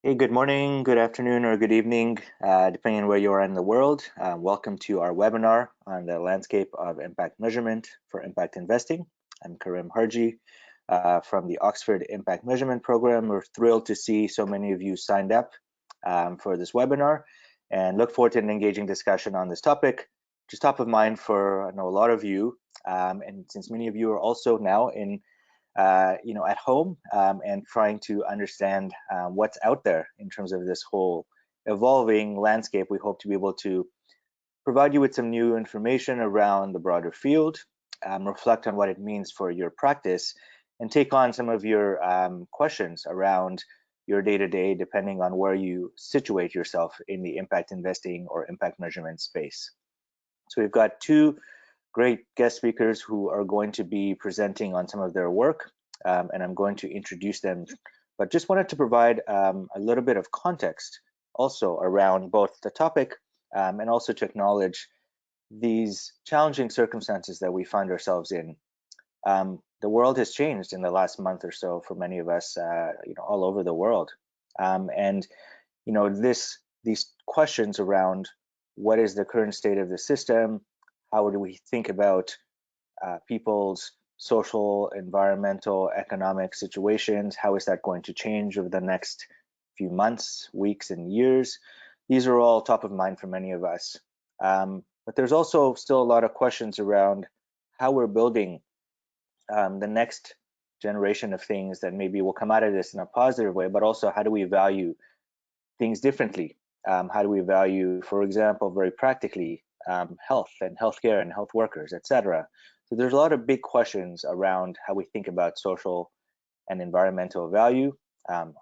Hey, good morning, good afternoon, or good evening, depending on where you are in the world. Welcome to our webinar on the landscape of impact measurement for impact investing. I'm Karim Harji from the Oxford Impact Measurement Program. We're thrilled to see so many of you signed up for this webinar and look forward to an engaging discussion on this topic, which is top of mind for, I know, a lot of you. And since many of you are also now in at home and trying to understand what's out there in terms of this whole evolving landscape. We hope to be able to provide you with some new information around the broader field, reflect on what it means for your practice, and take on some of your questions around your day-to-day, depending on where you situate yourself in the impact investing or impact measurement space. So we've got two great guest speakers who are going to be presenting on some of their work, and I'm going to introduce them, but just wanted to provide a little bit of context also around both the topic and also to acknowledge these challenging circumstances that we find ourselves in. The world has changed in the last month or so for many of us, all over the world, and these questions around what is the current state of the system, how do we think about people's social, environmental, economic situations? How is that going to change over the next few months, weeks, and years? These are all top of mind for many of us. But there's also still a lot of questions around how we're building the next generation of things that maybe will come out of this in a positive way, but also how do we value things differently? How do we value, for example, very practically, health and healthcare and health workers, etc. So there's a lot of big questions around how we think about social and environmental value,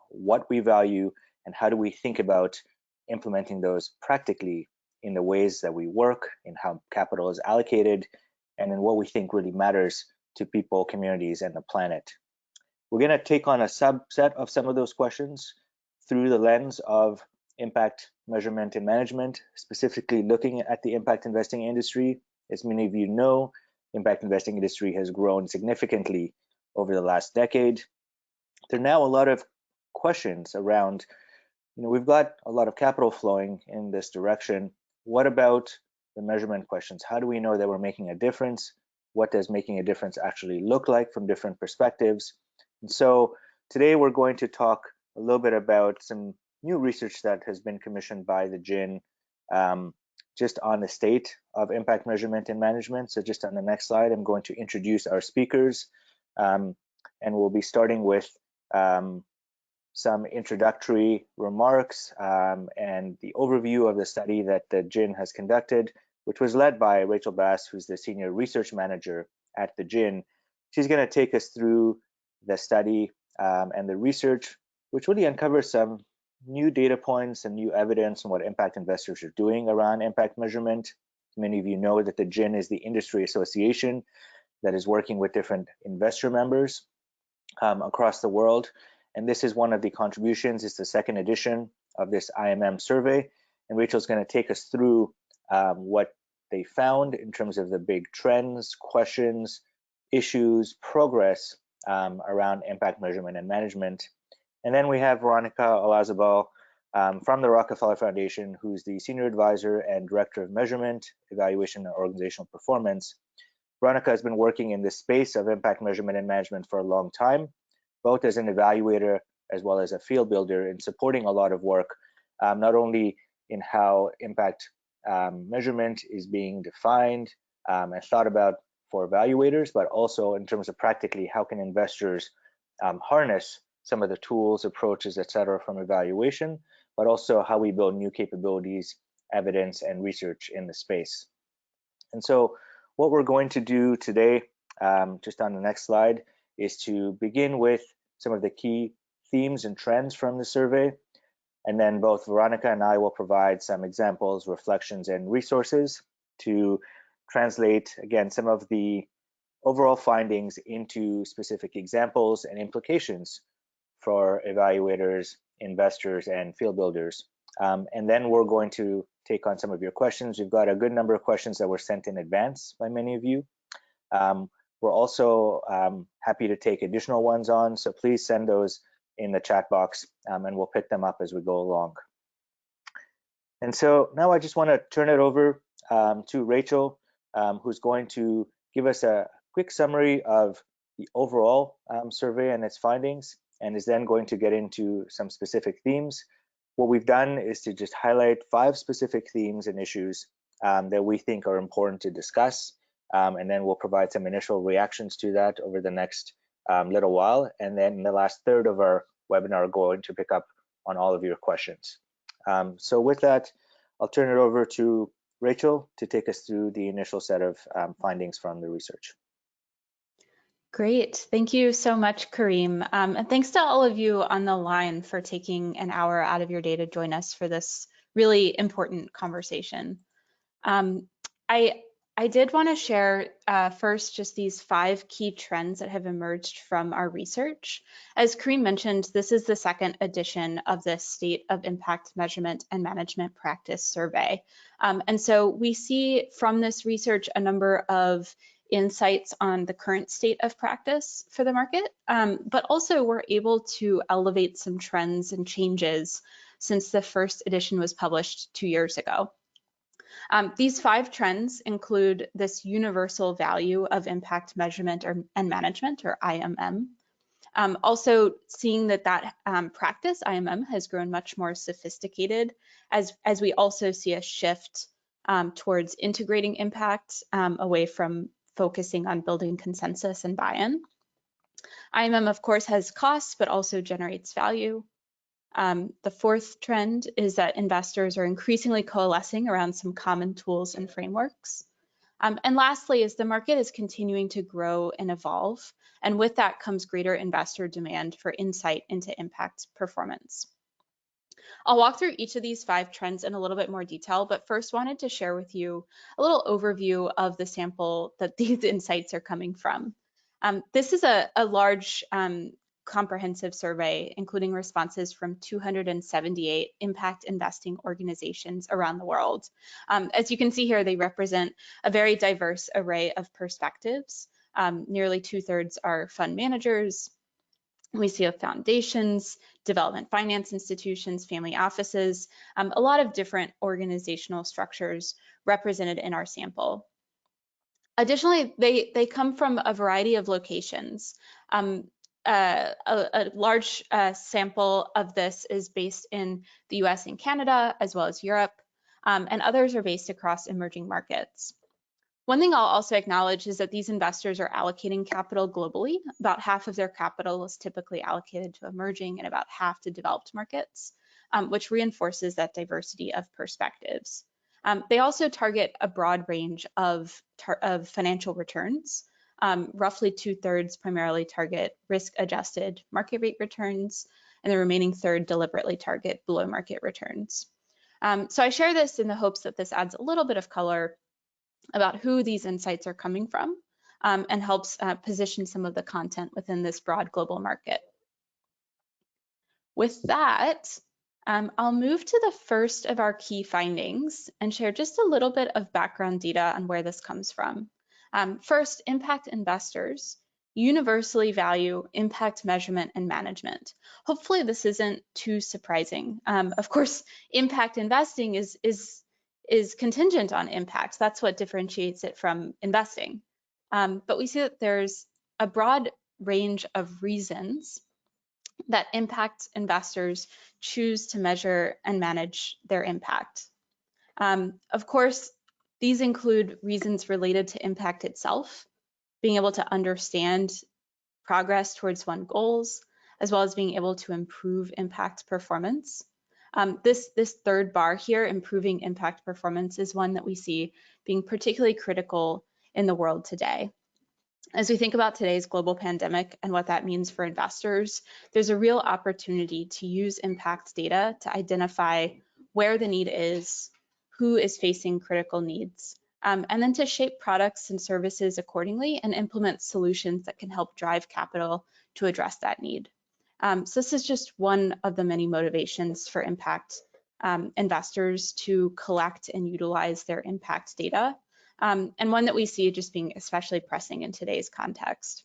what we value, and how do we think about implementing those practically in the ways that we work, in how capital is allocated, and in what we think really matters to people, communities, and the planet. We're going to take on a subset of some of those questions through the lens of impact measurement and management, specifically looking at the impact investing industry. As many of you know, the impact investing industry has grown significantly over the last decade. There are now a lot of questions around, we've got a lot of capital flowing in this direction. What about the measurement questions? How do we know that we're making a difference? What does making a difference actually look like from different perspectives? And so today we're going to talk a little bit about some new research that has been commissioned by the GIN just on the state of impact measurement and management. So just on the next slide, I'm going to introduce our speakers, and we'll be starting with some introductory remarks and the overview of the study that the GIN has conducted, which was led by Rachel Bass, who's the Senior Research Manager at the GIN. She's going to take us through the study and the research, which really uncovers some new data points and new evidence on what impact investors are doing around impact measurement. Many of you know that the GIN is the industry association that is working with different investor members across the world. And this is one of the contributions. It's the second edition of this IMM survey. And Rachel's going to take us through what they found in terms of the big trends, questions, issues, progress around impact measurement and management. And then we have Veronica Olazabal from the Rockefeller Foundation, who's the Senior Advisor and Director of Measurement, Evaluation, and Organizational Performance. Veronica has been working in this space of impact measurement and management for a long time, both as an evaluator as well as a field builder in supporting a lot of work, not only in how impact measurement is being defined and thought about for evaluators, but also in terms of practically how can investors harness some of the tools, approaches, etc. from evaluation, but also how we build new capabilities, evidence, and research in the space. And so what we're going to do today, just on the next slide, is to begin with some of the key themes and trends from the survey. And then both Veronica and I will provide some examples, reflections, and resources to translate, again, some of the overall findings into specific examples and implications for evaluators, investors, and field builders. And then we're going to take on some of your questions. We've got a good number of questions that were sent in advance by many of you. We're also happy to take additional ones on, so please send those in the chat box, and we'll pick them up as we go along. And so now I just want to turn it over to Rachel, who's going to give us a quick summary of the overall survey and its findings, and is then going to get into some specific themes. What we've done is to just highlight 5 specific themes and issues that we think are important to discuss, and then we'll provide some initial reactions to that over the next little while, and then in the last third of our webinar, going to pick up on all of your questions. So with that, I'll turn it over to Rachel to take us through the initial set of findings from the research. Great, thank you so much, Kareem. And thanks to all of you on the line for taking an hour out of your day to join us for this really important conversation. I did want to share first just these 5 key trends that have emerged from our research. As Kareem mentioned, this is the 2nd edition of the State of Impact Measurement and Management Practice Survey. And so we see from this research a number of insights on the current state of practice for the market, but also we're able to elevate some trends and changes since the 1st edition was published 2 years ago. These 5 trends include this universal value of impact measurement and management, or IMM. Also seeing that practice, IMM, has grown much more sophisticated as we also see a shift towards integrating impact away from focusing on building consensus and buy-in. IMM, of course, has costs, but also generates value. The 4th trend is that investors are increasingly coalescing around some common tools and frameworks. And lastly, is the market is continuing to grow and evolve, and with that comes greater investor demand for insight into impact performance. I'll walk through each of these 5 trends in a little bit more detail, but first wanted to share with you a little overview of the sample that these insights are coming from. This is a large comprehensive survey, including responses from 278 impact investing organizations around the world. As you can see here, they represent a very diverse array of perspectives. Nearly 2/3 are fund managers. We see foundations, development finance institutions, family offices, a lot of different organizational structures represented in our sample. Additionally, they come from a variety of locations. A large sample of this is based in the US and Canada, as well as Europe, and others are based across emerging markets. One thing I'll also acknowledge is that these investors are allocating capital globally. About half of their capital is typically allocated to emerging and about half to developed markets, which reinforces that diversity of perspectives. They also target a broad range of financial returns. Roughly 2/3 primarily target risk-adjusted market rate returns, and the remaining 1/3 deliberately target below market returns. So I share this in the hopes that this adds a little bit of color about who these insights are coming from, and helps position some of the content within this broad global market. With that, I'll move to the first of our key findings and share just a little bit of background data on where this comes from. First, impact investors universally value impact measurement and management. Hopefully this isn't too surprising. Of course, impact investing is contingent on impact. That's what differentiates it from investing. But we see that there's a broad range of reasons that impact investors choose to measure and manage their impact. Of course, these include reasons related to impact itself, being able to understand progress towards one's goals, as well as being able to improve impact performance. This 3rd bar here, improving impact performance, is one that we see being particularly critical in the world today. As we think about today's global pandemic and what that means for investors, there's a real opportunity to use impact data to identify where the need is, who is facing critical needs, and then to shape products and services accordingly and implement solutions that can help drive capital to address that need. So this is just one of the many motivations for impact investors to collect and utilize their impact data, and one that we see just being especially pressing in today's context.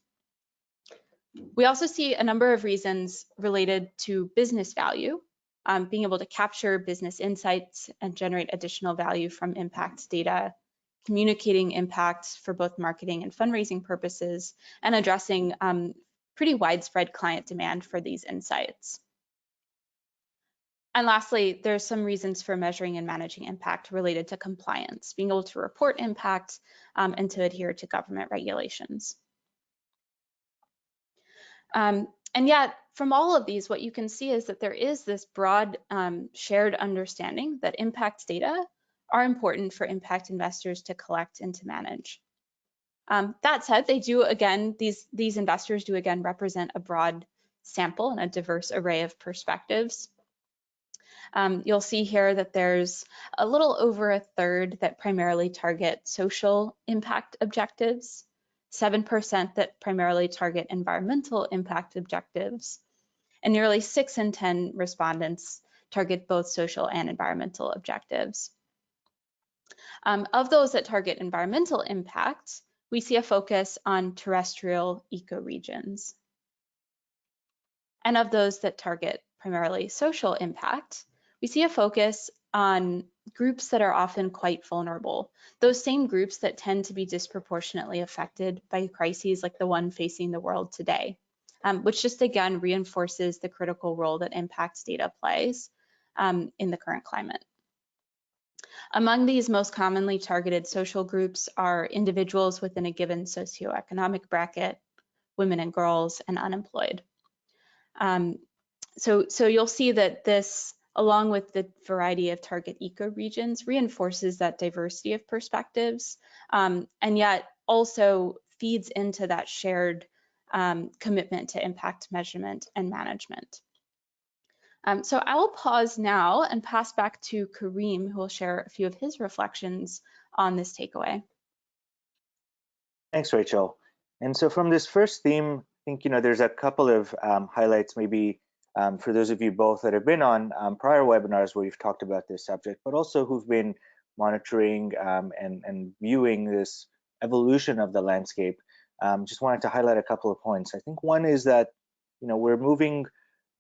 We also see a number of reasons related to business value, being able to capture business insights and generate additional value from impact data, communicating impacts for both marketing and fundraising purposes, and addressing pretty widespread client demand for these insights. And lastly, there's some reasons for measuring and managing impact related to compliance, being able to report impact and to adhere to government regulations. And yet, from all of these, what you can see is that there is this broad shared understanding that impact data are important for impact investors to collect and to manage. That said, they do again, these investors do again represent a broad sample and a diverse array of perspectives. You'll see here that there's a little over a third that primarily target social impact objectives, 7% that primarily target environmental impact objectives, and nearly 6 in 10 respondents target both social and environmental objectives. Of those that target environmental impact, we see a focus on terrestrial ecoregions. And of those that target primarily social impact, we see a focus on groups that are often quite vulnerable, those same groups that tend to be disproportionately affected by crises like the one facing the world today, which just again reinforces the critical role that impact data plays in the current climate. Among these most commonly targeted social groups are individuals within a given socioeconomic bracket, women and girls, and unemployed. So you'll see that this, along with the variety of target ecoregions, reinforces that diversity of perspectives, and yet also feeds into that shared commitment to impact measurement and management. So I will pause now and pass back to Kareem, who will share a few of his reflections on this takeaway. Thanks, Rachel. And so from this first theme, I think there's a couple of highlights maybe for those of you both that have been on prior webinars where we've talked about this subject, but also who've been monitoring and viewing this evolution of the landscape. Just wanted to highlight a couple of points. I think one is that we're moving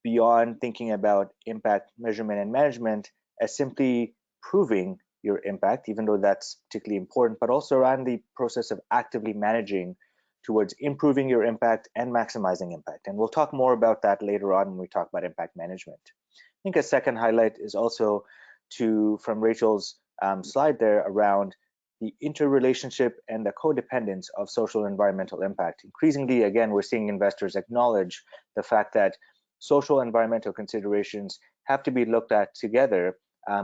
beyond thinking about impact measurement and management as simply proving your impact, even though that's particularly important, but also around the process of actively managing towards improving your impact and maximizing impact. And we'll talk more about that later on when we talk about impact management. I think a second highlight is also from Rachel's slide there around the interrelationship and the codependence of social and environmental impact. Increasingly, again, we're seeing investors acknowledge the fact that social and environmental considerations have to be looked at together,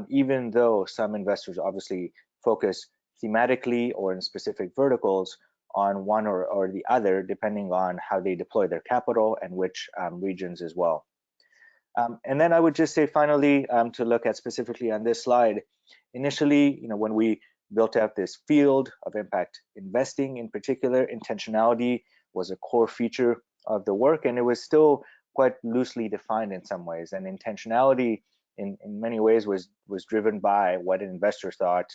even though some investors obviously focus thematically or in specific verticals on one or the other, depending on how they deploy their capital and which regions as well. And then I would just say finally, to look at specifically on this slide, initially, when we built out this field of impact investing in particular, intentionality was a core feature of the work, and it was still quite loosely defined in some ways. And intentionality in many ways was driven by what investors thought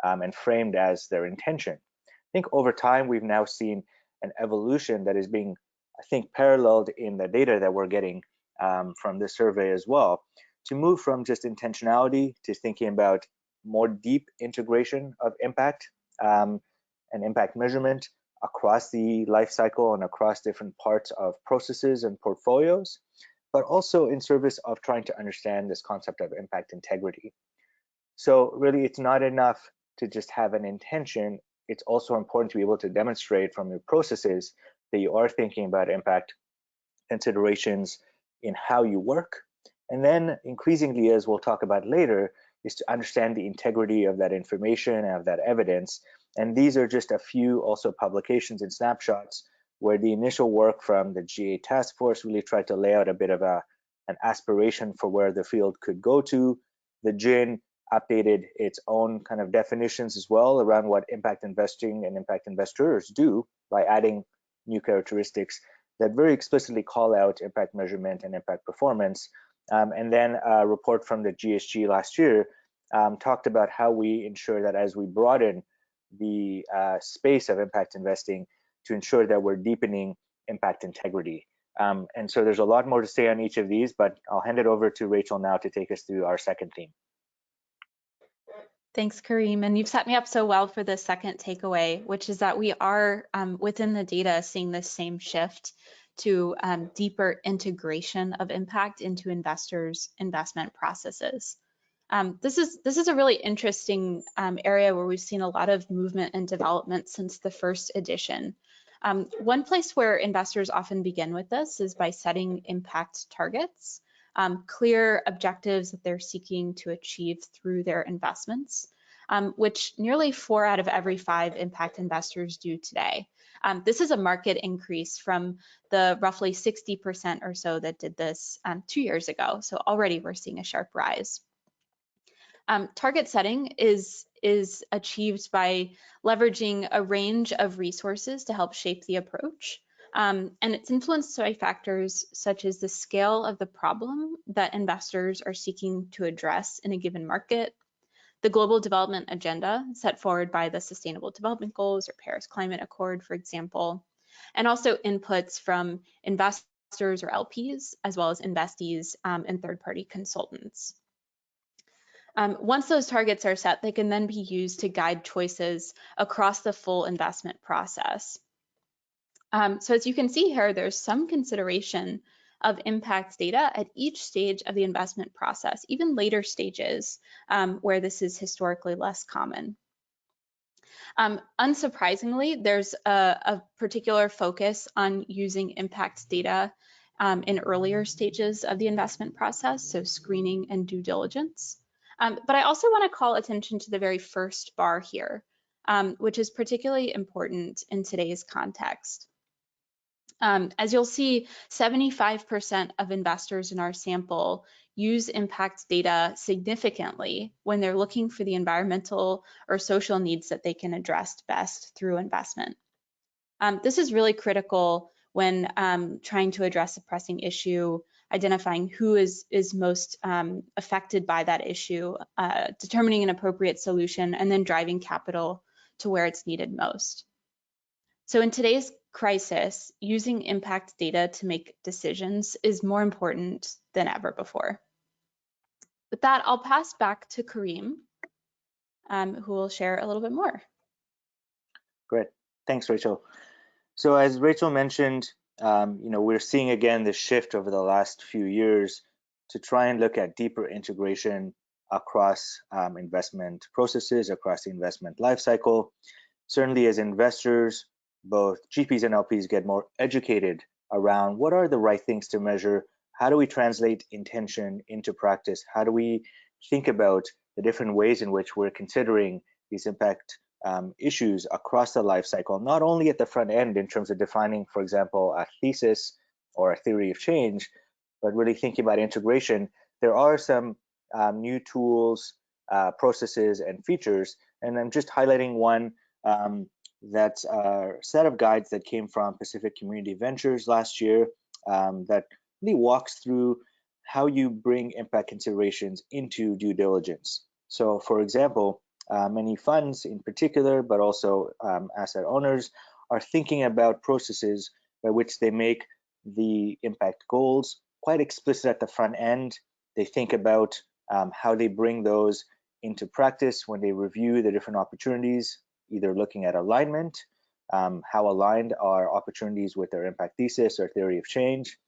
and framed as their intention. I think over time, we've now seen an evolution that is being, I think, paralleled in the data that we're getting from this survey as well, to move from just intentionality to thinking about more deep integration of impact and impact measurement across the life cycle and across different parts of processes and portfolios, but also in service of trying to understand this concept of impact integrity. So really, it's not enough to just have an intention. It's also important to be able to demonstrate from your processes that you are thinking about impact considerations in how you work. And then increasingly, as we'll talk about later, is to understand the integrity of that information and of that evidence. And these are just a few also publications and snapshots where the initial work from the GA task force really tried to lay out a bit of an aspiration for where the field could go to. The GIN updated its own kind of definitions as well around what impact investing and impact investors do by adding new characteristics that very explicitly call out impact measurement and impact performance. And then a report from the GSG last year talked about how we ensure that as we broaden the space of impact investing, to ensure that we're deepening impact integrity. And so there's a lot more to say on each of these, but I'll hand it over to Rachel now to take us through our second theme. Thanks, Kareem. And you've set me up so well for the second takeaway, which is that we are within the data seeing this same shift to deeper integration of impact into investors' investment processes. This is a really interesting area where we've seen a lot of movement and development since the first edition. One place where investors often begin with this is by setting impact targets, clear objectives that they're seeking to achieve through their investments, which nearly 4 out of every 5 impact investors do today. This is a market increase from the roughly 60% or so that did this 2 years ago. So already we're seeing a sharp rise. Target setting is achieved by leveraging a range of resources to help shape the approach. And it's influenced by factors such as the scale of the problem that investors are seeking to address in a given market, the global development agenda set forward by the Sustainable Development Goals or Paris Climate Accord, for example, and also inputs from investors or LPs, as well as investees and third-party consultants. Once those targets are set, they can then be used to guide choices across the full investment process. So as you can see here, there's some consideration of impact data at each stage of the investment process, even later stages where this is historically less common. Unsurprisingly, there's a particular focus on using impact data in earlier stages of the investment process, so screening and due diligence. But I also want to call attention to the very first bar here, which is particularly important in today's context. As you'll see, 75% of investors in our sample use impact data significantly when they're looking for the environmental or social needs that they can address best through investment. This is really critical when trying to address a pressing issue, identifying who is most affected by that issue, determining an appropriate solution, and then driving capital to where it's needed most. So in today's crisis, using impact data to make decisions is more important than ever before. With that, I'll pass back to Kareem, who will share a little bit more. Great, thanks, Rachel. So as Rachel mentioned, we're seeing again the shift over the last few years to try and look at deeper integration across investment processes, across the investment lifecycle. Certainly as investors, both GPs and LPs get more educated around what are the right things to measure, how do we translate intention into practice, how do we think about the different ways in which we're considering these impact issues across the life cycle, not only at the front end in terms of defining, for example, a thesis or a theory of change, but really thinking about integration. There are some new tools, processes, and features, and I'm just highlighting one that's a set of guides that came from Pacific Community Ventures last year that really walks through how you bring impact considerations into due diligence. So, for example, many funds in particular, but also asset owners, are thinking about processes by which they make the impact goals quite explicit at the front end. They think about how they bring those into practice when they review the different opportunities, either looking at alignment, how aligned are opportunities with their impact thesis or theory of change,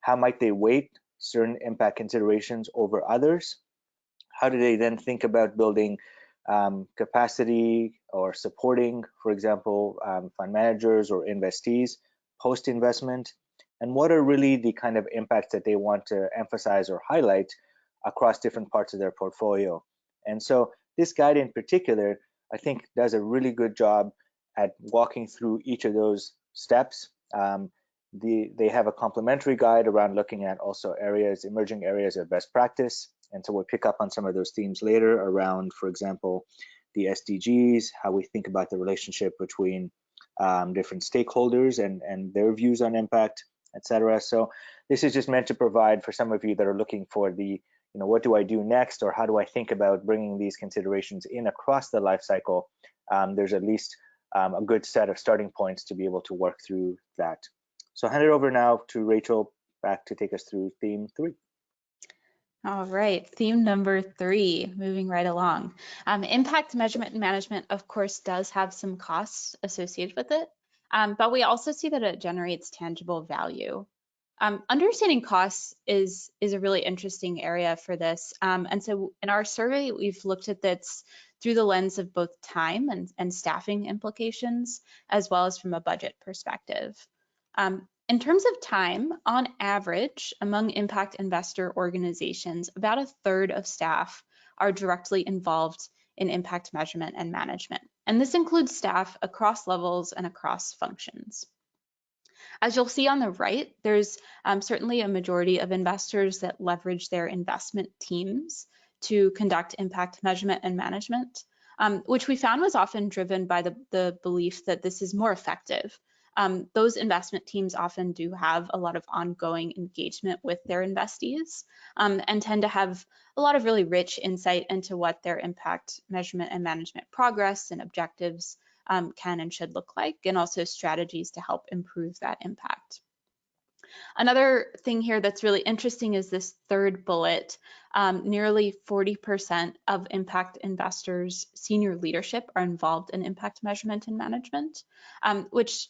how might they weight certain impact considerations over others, how do they then think about building capacity or supporting, for example, fund managers or investees post-investment, and what are really the kind of impacts that they want to emphasize or highlight across different parts of their portfolio. And so this guide in particular, I think, does a really good job at walking through each of those steps. They have a complementary guide around looking at also areas, emerging areas of best practice. And so we'll pick up on some of those themes later around, for example, the SDGs, how we think about the relationship between different stakeholders and their views on impact, etc. So this is just meant to provide for some of you that are looking for the, what do I do next, or how do I think about bringing these considerations in across the life cycle? There's at least a good set of starting points to be able to work through that. So I'll hand it over now to Rachel back to take us through theme 3. All right, theme number 3, moving right along. Impact measurement and management, of course, does have some costs associated with it, but we also see that it generates tangible value. Understanding costs is a really interesting area for this. And so in our survey, we've looked at this through the lens of both time and staffing implications, as well as from a budget perspective. In terms of time, on average, among impact investor organizations, about a third of staff are directly involved in impact measurement and management. And this includes staff across levels and across functions. As you'll see on the right, there's certainly a majority of investors that leverage their investment teams to conduct impact measurement and management, which we found was often driven by the belief that this is more effective. Those investment teams often do have a lot of ongoing engagement with their investees and tend to have a lot of really rich insight into what their impact measurement and management progress and objectives can and should look like, and also strategies to help improve that impact. Another thing here that's really interesting is this third bullet. Nearly 40% of impact investors' senior leadership are involved in impact measurement and management, which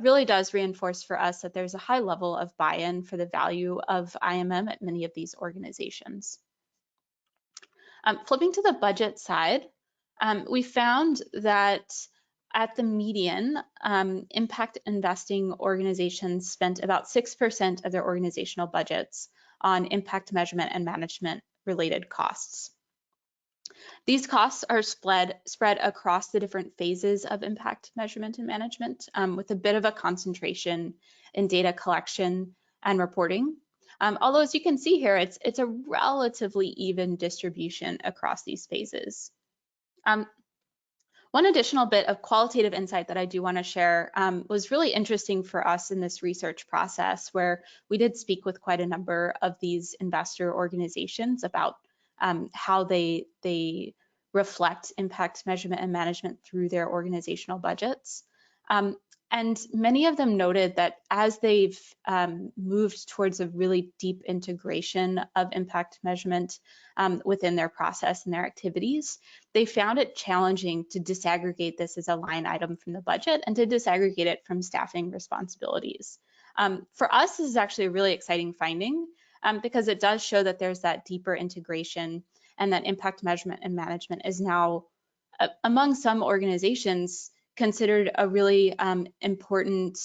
really does reinforce for us that there's a high level of buy-in for the value of IMM at many of these organizations. Flipping to the budget side, we found that at the median, impact investing organizations spent about 6% of their organizational budgets on impact measurement and management related costs. These costs are spread across the different phases of impact measurement and management, with a bit of a concentration in data collection and reporting. Although, as you can see here, it's a relatively even distribution across these phases. One additional bit of qualitative insight that I do want to share was really interesting for us in this research process, where we did speak with quite a number of these investor organizations about how they reflect impact measurement and management through their organizational budgets. And many of them noted that as they've moved towards a really deep integration of impact measurement within their process and their activities, they found it challenging to disaggregate this as a line item from the budget and to disaggregate it from staffing responsibilities. For us, this is actually a really exciting finding because it does show that there's that deeper integration and that impact measurement and management is now, among some organizations, considered a really important,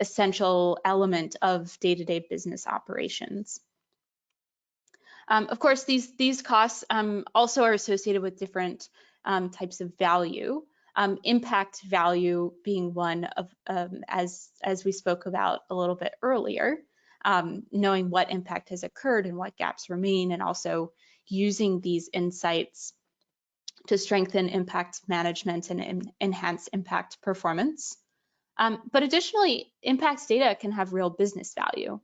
essential element of day-to-day business operations. Of course, these costs also are associated with different types of value. Impact value being one of, as we spoke about a little bit earlier, knowing what impact has occurred and what gaps remain, and also using these insights to strengthen impact management and enhance impact performance. But additionally, impact data can have real business value.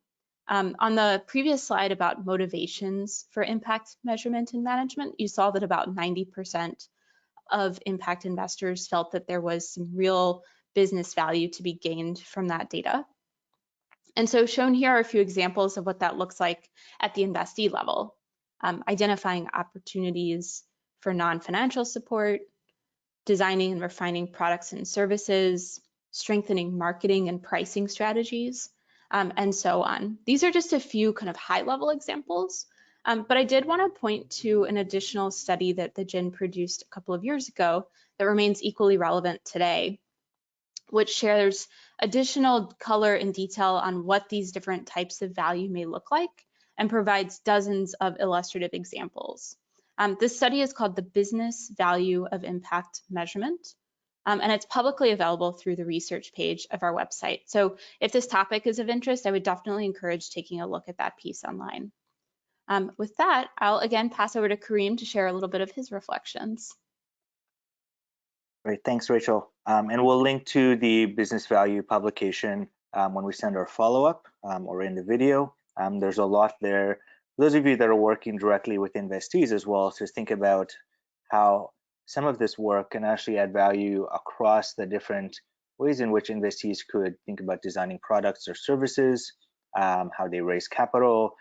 On the previous slide about motivations for impact measurement and management, you saw that about 90% of impact investors felt that there was some real business value to be gained from that data. And so shown here are a few examples of what that looks like at the investee level, identifying opportunities for non-financial support, designing and refining products and services, strengthening marketing and pricing strategies, and so on. These are just a few kind of high-level examples, but I did want to point to an additional study that the GIN produced a couple of years ago that remains equally relevant today, which shares additional color and detail on what these different types of value may look like and provides dozens of illustrative examples. This study is called the Business Value of Impact Measurement, and it's publicly available through the research page of our website. So if this topic is of interest, I would definitely encourage taking a look at that piece online. With that, I'll again pass over to Kareem to share a little bit of his reflections. Great, thanks, Rachel. And we'll link to the business value publication when we send our follow-up or in the video. There's a lot there. Those of you that are working directly with investees as well, to think about how some of this work can actually add value across the different ways in which investees could think about designing products or services, how they raise capital,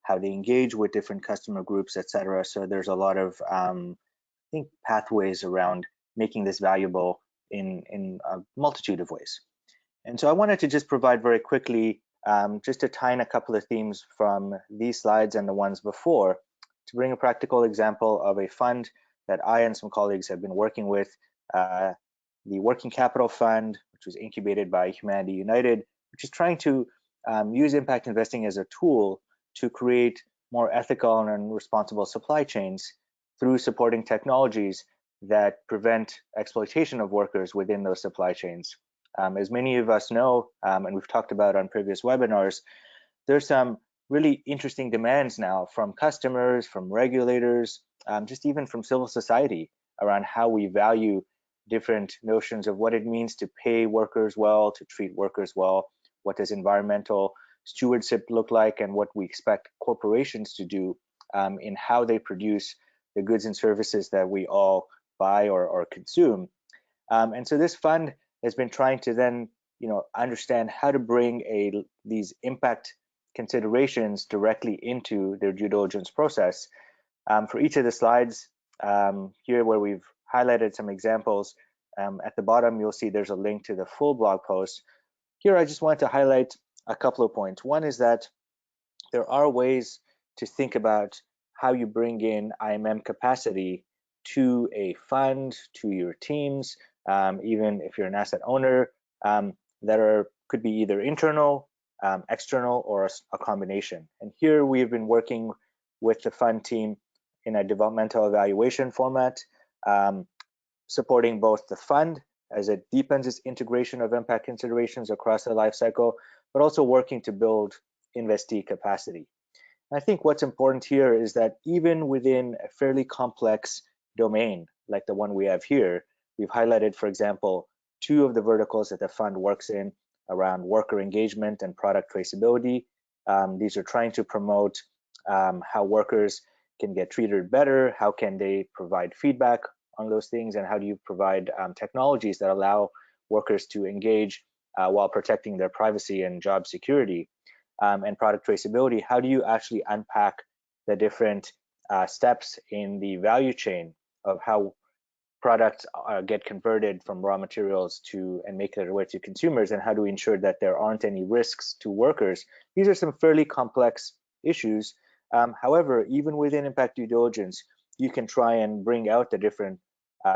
how they engage with different customer groups, etc. So there's a lot of, I think, pathways around making this valuable in a multitude of ways. And so I wanted to just provide very quickly, just to tie in a couple of themes from these slides and the ones before, to bring a practical example of a fund that I and some colleagues have been working with, the Working Capital Fund, which was incubated by Humanity United, which is trying to use impact investing as a tool to create more ethical and responsible supply chains through supporting technologies that prevent exploitation of workers within those supply chains. As many of us know, and we've talked about on previous webinars, there's some really interesting demands now from customers, from regulators, just even from civil society around how we value different notions of what it means to pay workers well, to treat workers well, what does environmental stewardship look like, and what we expect corporations to do in how they produce the goods and services that we all buy or consume. And so this fund has been trying to then, understand how to bring these impact considerations directly into their due diligence process. For each of the slides here where we've highlighted some examples, at the bottom you'll see there's a link to the full blog post. Here I just wanted to highlight a couple of points. One is that there are ways to think about how you bring in IMM capacity to a fund, to your teams, even if you're an asset owner, that could be either internal, external, or a combination. And here we've been working with the fund team in a developmental evaluation format, supporting both the fund as it deepens its integration of impact considerations across the life cycle, but also working to build investee capacity. And I think what's important here is that even within a fairly complex domain like the one we have here, we've highlighted, for example, 2 of the verticals that the fund works in around worker engagement and product traceability. These are trying to promote how workers can get treated better, how can they provide feedback on those things, and how do you provide technologies that allow workers to engage while protecting their privacy and job security. And product traceability, how do you actually unpack the different steps in the value chain of how products get converted from raw materials to and make their way to consumers, and how do we ensure that there aren't any risks to workers? These are some fairly complex issues. However, even within impact due diligence, you can try and bring out the different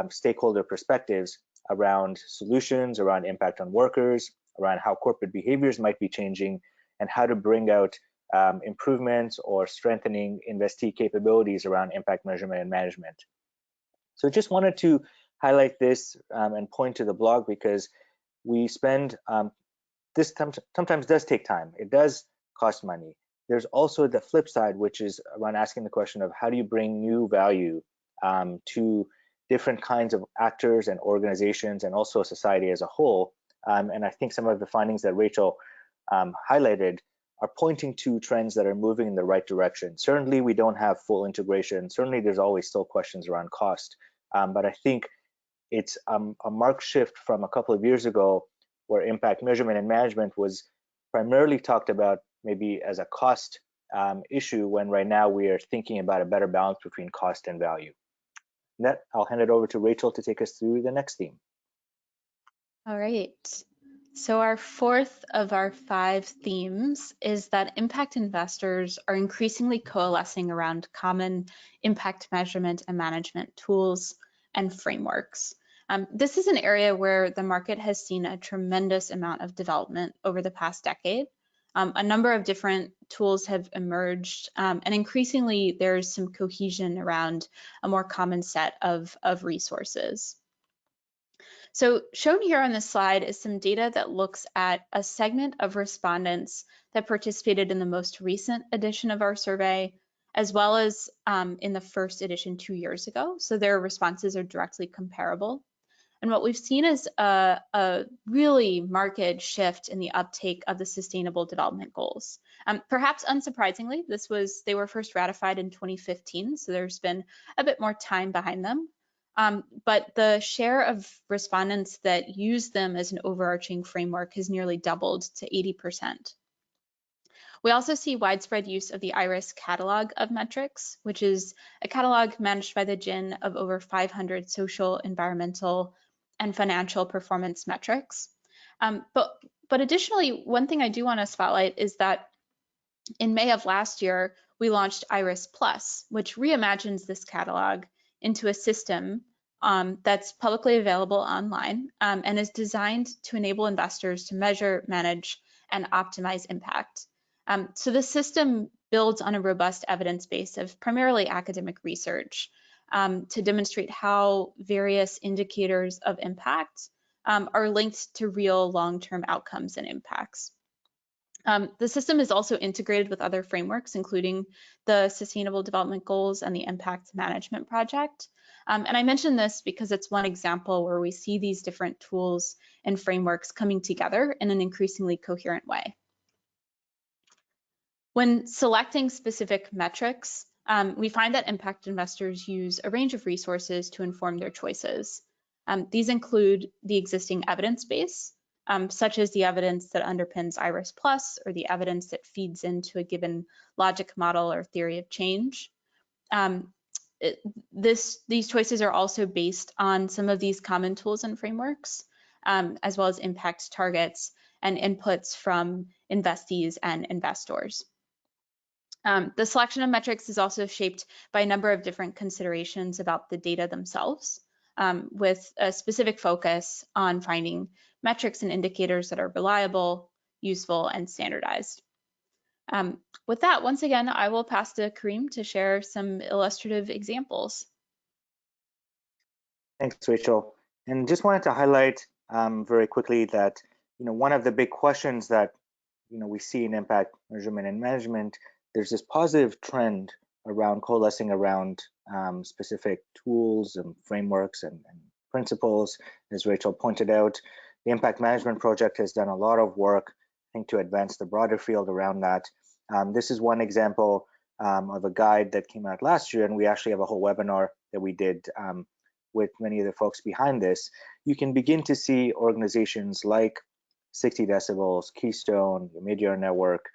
stakeholder perspectives around solutions, around impact on workers, around how corporate behaviors might be changing, and how to bring out improvements or strengthening investee capabilities around impact measurement and management. So just wanted to highlight this and point to the blog, because we spend, this sometimes does take time. It does cost money. There's also the flip side, which is around asking the question of how do you bring new value to different kinds of actors and organizations, and also society as a whole. And I think some of the findings that Rachel highlighted are pointing to trends that are moving in the right direction. Certainly, we don't have full integration. Certainly, there's always still questions around cost. But I think it's a marked shift from a couple of years ago, where impact measurement and management was primarily talked about maybe as a cost issue, when right now we are thinking about a better balance between cost and value. And that, I'll hand it over to Rachel to take us through the next theme. All right. So our 4th of our 5 themes is that impact investors are increasingly coalescing around common impact measurement and management tools and frameworks. This is an area where the market has seen a tremendous amount of development over the past decade. A number of different tools have emerged, and increasingly there's some cohesion around a more common set of resources. So shown here on this slide is some data that looks at a segment of respondents that participated in the most recent edition of our survey, as well as in the first edition 2 years ago. So their responses are directly comparable. And what we've seen is a really marked shift in the uptake of the Sustainable Development Goals. Perhaps unsurprisingly, they were first ratified in 2015, so there's been a bit more time behind them. but the share of respondents that use them as an overarching framework has nearly doubled to 80%. We also see widespread use of the IRIS catalog of metrics, which is a catalog managed by the GIN of over 500 social, environmental, and financial performance metrics. But additionally, one thing I do want to spotlight is that in May of last year, we launched IRIS Plus, which reimagines this catalog into a system that's publicly available online and is designed to enable investors to measure, manage, and optimize impact. So the system builds on a robust evidence base of primarily academic research to demonstrate how various indicators of impact are linked to real long-term outcomes and impacts. The system is also integrated with other frameworks, including the Sustainable Development Goals and the Impact Management Project. And I mention this because it's one example where we see these different tools and frameworks coming together in an increasingly coherent way. When selecting specific metrics, we find that impact investors use a range of resources to inform their choices. These include the existing evidence base, such as the evidence that underpins IRIS Plus or the evidence that feeds into a given logic model or theory of change. These choices are also based on some of these common tools and frameworks, as well as impact targets and inputs from investees and investors. The selection of metrics is also shaped by a number of different considerations about the data themselves, with a specific focus on finding metrics and indicators that are reliable, useful, and standardized. With that, once again, I will pass to Kareem to share some illustrative examples. Thanks, Rachel. And just wanted to highlight very quickly that one of the big questions that we see in impact measurement and management, there's this positive trend around coalescing around specific tools and frameworks and principles. As Rachel pointed out, the Impact Management Project has done a lot of work, I think, to advance the broader field around that. This is one example of a guide that came out last year, and we actually have a whole webinar that we did with many of the folks behind this. You can begin to see organizations like 60 Decibels, Keystone, the Mid-Year Network,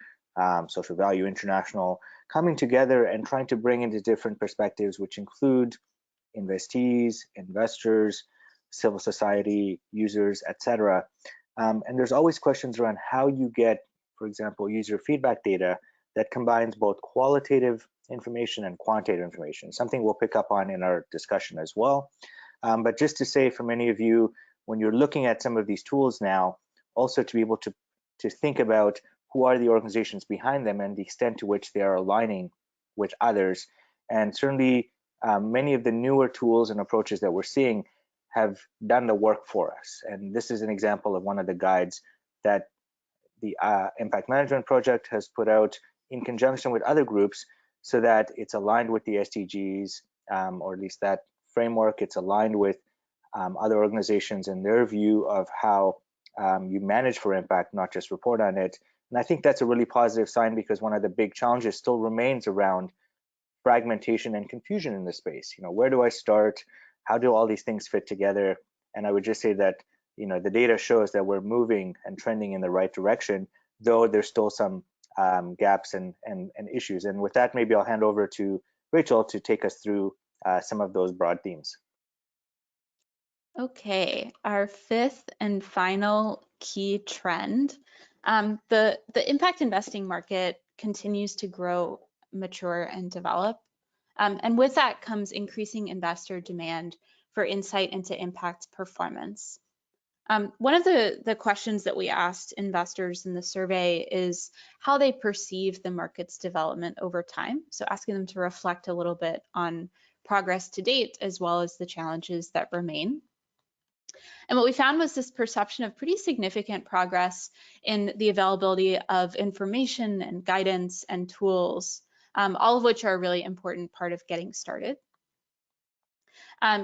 Social Value International, coming together and trying to bring into different perspectives, which include investees, investors, civil society, users, etc. And there's always questions around how you get, for example, user feedback data that combines both qualitative information and quantitative information, something we'll pick up on in our discussion as well. But just to say, for many of you, when you're looking at some of these tools now, also to be able to think about who are the organizations behind them and the extent to which they are aligning with others. And certainly many of the newer tools and approaches that we're seeing have done the work for us. And this is an example of one of the guides that the Impact Management Project has put out in conjunction with other groups so that it's aligned with the SDGs, or at least that framework. It's aligned with other organizations and their view of how you manage for impact, not just report on it. And I think that's a really positive sign, because one of the big challenges still remains around fragmentation and confusion in this space. Where do I start? How do all these things fit together? And I would just say that the data shows that we're moving and trending in the right direction, though there's still some gaps and issues. And with that, maybe I'll hand over to Rachel to take us through some of those broad themes. Okay, our fifth and final key trend. The impact investing market continues to grow, mature, and develop. And with that comes increasing investor demand for insight into impact performance. One of the questions that we asked investors in the survey is how they perceive the market's development over time. So asking them to reflect a little bit on progress to date, as well as the challenges that remain. And what we found was this perception of pretty significant progress in the availability of information and guidance and tools, all of which are a really important part of getting started.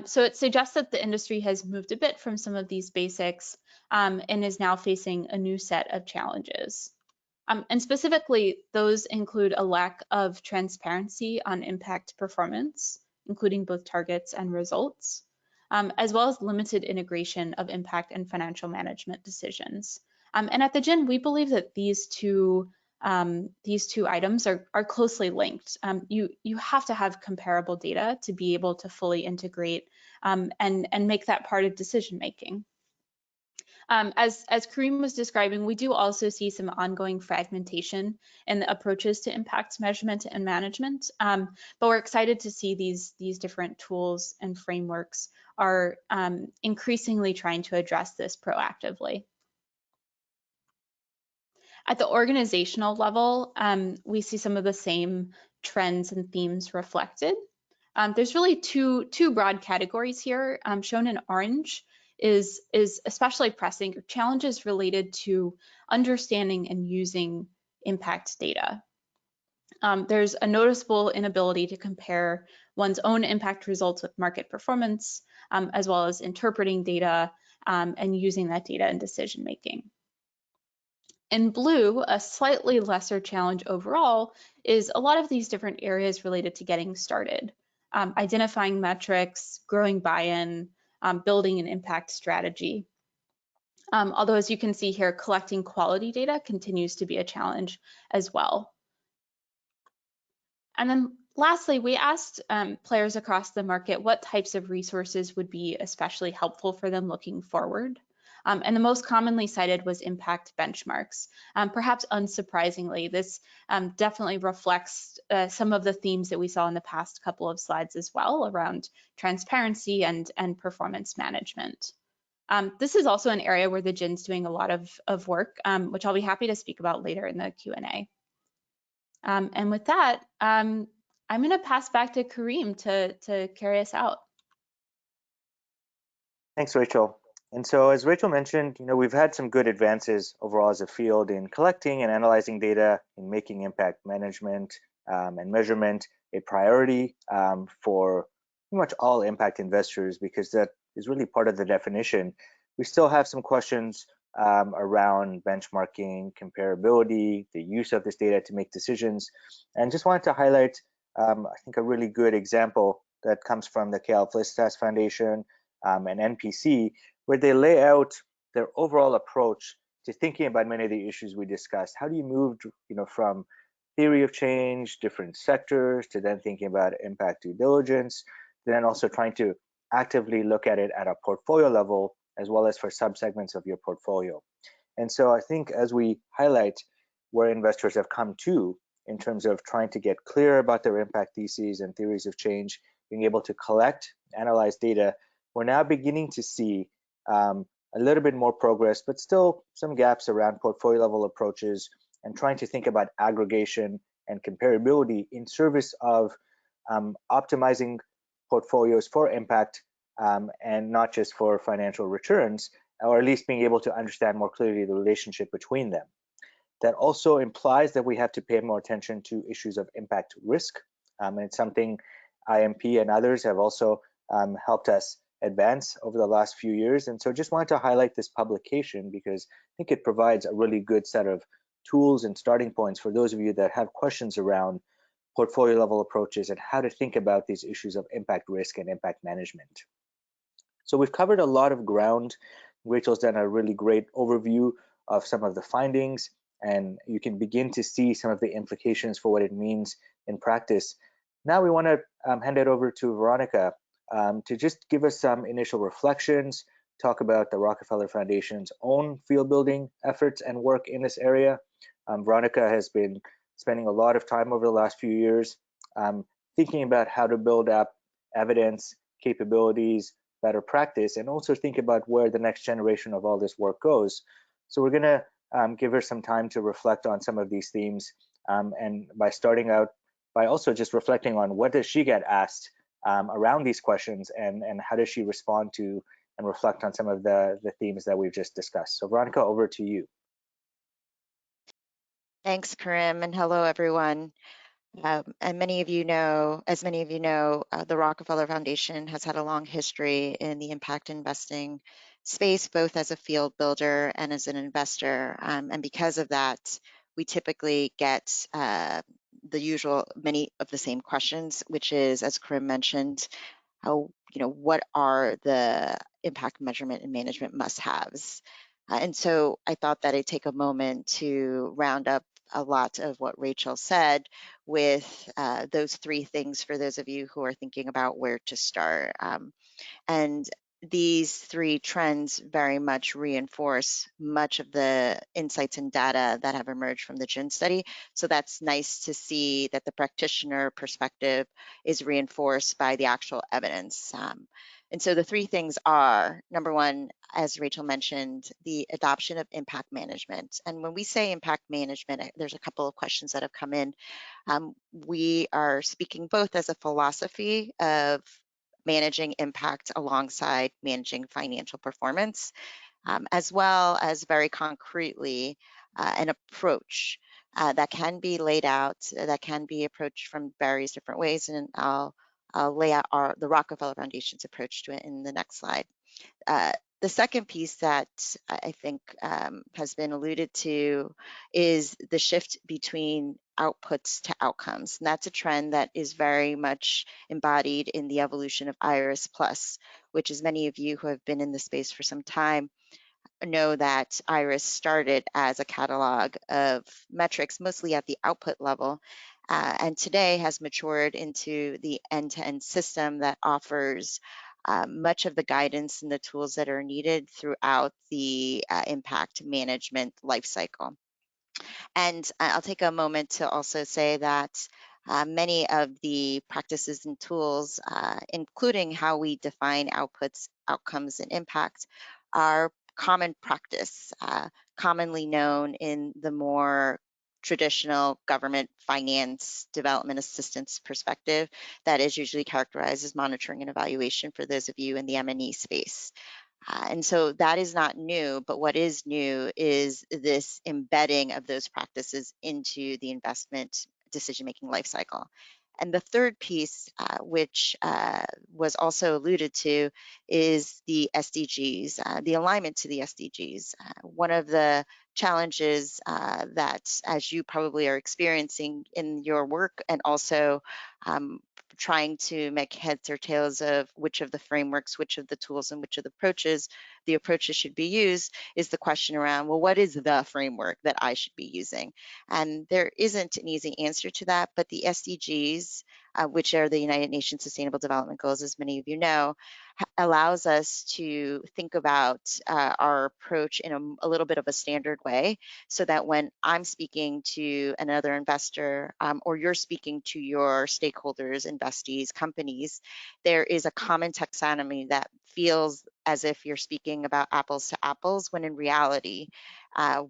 So it suggests that the industry has moved a bit from some of these basics and is now facing a new set of challenges. And specifically, those include a lack of transparency on impact performance, including both targets and results, as well as limited integration of impact and financial management decisions. And at the GIN, we believe that these two items are closely linked. You have to have comparable data to be able to fully integrate and make that part of decision making. As Kareem was describing, we do also see some ongoing fragmentation in the approaches to impact measurement and management, but we're excited to see these different tools and frameworks are increasingly trying to address this proactively. At the organizational level, we see some of the same trends and themes reflected. There's really two broad categories here. Shown in orange is especially pressing challenges related to understanding and using impact data. There's a noticeable inability to compare one's own impact results with market performance, as well as interpreting data and using that data in decision making. In blue, a slightly lesser challenge overall is a lot of these different areas related to getting started, identifying metrics, growing buy-in, building an impact strategy. Although, as you can see here, collecting quality data continues to be a challenge as well. And then lastly, we asked players across the market what types of resources would be especially helpful for them looking forward. And the most commonly cited was impact benchmarks. Perhaps unsurprisingly, this definitely reflects some of the themes that we saw in the past couple of slides as well around transparency and performance management. This is also an area where the GIN's doing a lot of work, which I'll be happy to speak about later in the Q&A. And with that, I'm going to pass back to Kareem to carry us out. Thanks, Rachel. And so, as Rachel mentioned, we've had some good advances overall as a field in collecting and analyzing data, in making impact management and measurement a priority for pretty much all impact investors, because that is really part of the definition. We still have some questions around benchmarking, comparability, the use of this data to make decisions, and just wanted to highlight, I think, a really good example that comes from the Cal Felicitas Foundation and NPC, where they lay out their overall approach to thinking about many of the issues we discussed. How do you move, from theory of change, different sectors, to then thinking about impact due diligence, to then also trying to actively look at it at a portfolio level, as well as for subsegments of your portfolio. And so I think as we highlight where investors have come to in terms of trying to get clear about their impact theses and theories of change, being able to collect, analyze data, we're now beginning to see a little bit more progress, but still some gaps around portfolio level approaches and trying to think about aggregation and comparability in service of optimizing portfolios for impact and not just for financial returns, or at least being able to understand more clearly the relationship between them. That also implies that we have to pay more attention to issues of impact risk, and it's something IMP and others have also helped us advance over the last few years. And so just wanted to highlight this publication because I think it provides a really good set of tools and starting points for those of you that have questions around portfolio level approaches and how to think about these issues of impact risk and impact management. So we've covered a lot of ground. Rachel's done a really great overview of some of the findings, and you can begin to see some of the implications for what it means in practice. Now we want to hand it over to Veronica to just give us some initial reflections, talk about the Rockefeller Foundation's own field building efforts and work in this area. Veronica has been spending a lot of time over the last few years thinking about how to build up evidence, capabilities, better practice, and also think about where the next generation of all this work goes. So we're going to give her some time to reflect on some of these themes, and by starting out by also just reflecting on what does she get asked around these questions, and how does she respond to and reflect on some of the themes that we've just discussed. So Veronica, over to you. Thanks, Karim, and hello, everyone. And as many of you know, the Rockefeller Foundation has had a long history in the impact investing space, both as a field builder and as an investor. And because of that, we typically get many of the same questions, which is, as Karim mentioned, how what are the impact measurement and management must-haves. And so I thought that I'd take a moment to round up a lot of what Rachel said with those three things for those of you who are thinking about where to start. And these three trends very much reinforce much of the insights and data that have emerged from the GIN study. So that's nice to see that the practitioner perspective is reinforced by the actual evidence. And so the three things are, number one, as Rachel mentioned, the adoption of impact management. And when we say impact management, there's a couple of questions that have come in. We are speaking both as a philosophy of managing impact alongside managing financial performance, as well as very concretely an approach that can be laid out, that can be approached from various different ways. And I'll lay out the Rockefeller Foundation's approach to it in the next slide. The second piece that I think has been alluded to is the shift between outputs to outcomes. And that's a trend that is very much embodied in the evolution of IRIS Plus, which, as many of you who have been in the space for some time know, that IRIS started as a catalog of metrics, mostly at the output level, and today has matured into the end-to-end system that offers much of the guidance and the tools that are needed throughout the impact management lifecycle. And I'll take a moment to also say that many of the practices and tools, including how we define outputs, outcomes, and impact, are common practice, commonly known in the more traditional government finance development assistance perspective that is usually characterized as monitoring and evaluation for those of you in the M&E space. And so that is not new, but what is new is this embedding of those practices into the investment decision-making lifecycle. And the third piece, which was also alluded to, is the SDGs, the alignment to the SDGs. One of the challenges that, as you probably are experiencing in your work, and also trying to make heads or tails of which of the frameworks, which of the tools, and which of the approaches should be used, is the question around, well, what is the framework that I should be using? And there isn't an easy answer to that, but the SDGs, which are the United Nations Sustainable Development Goals, as many of you know, allows us to think about our approach in a little bit of a standard way, so that when I'm speaking to another investor or you're speaking to your stakeholders, investees, companies, there is a common taxonomy that feels as if you're speaking about apples to apples, when in reality,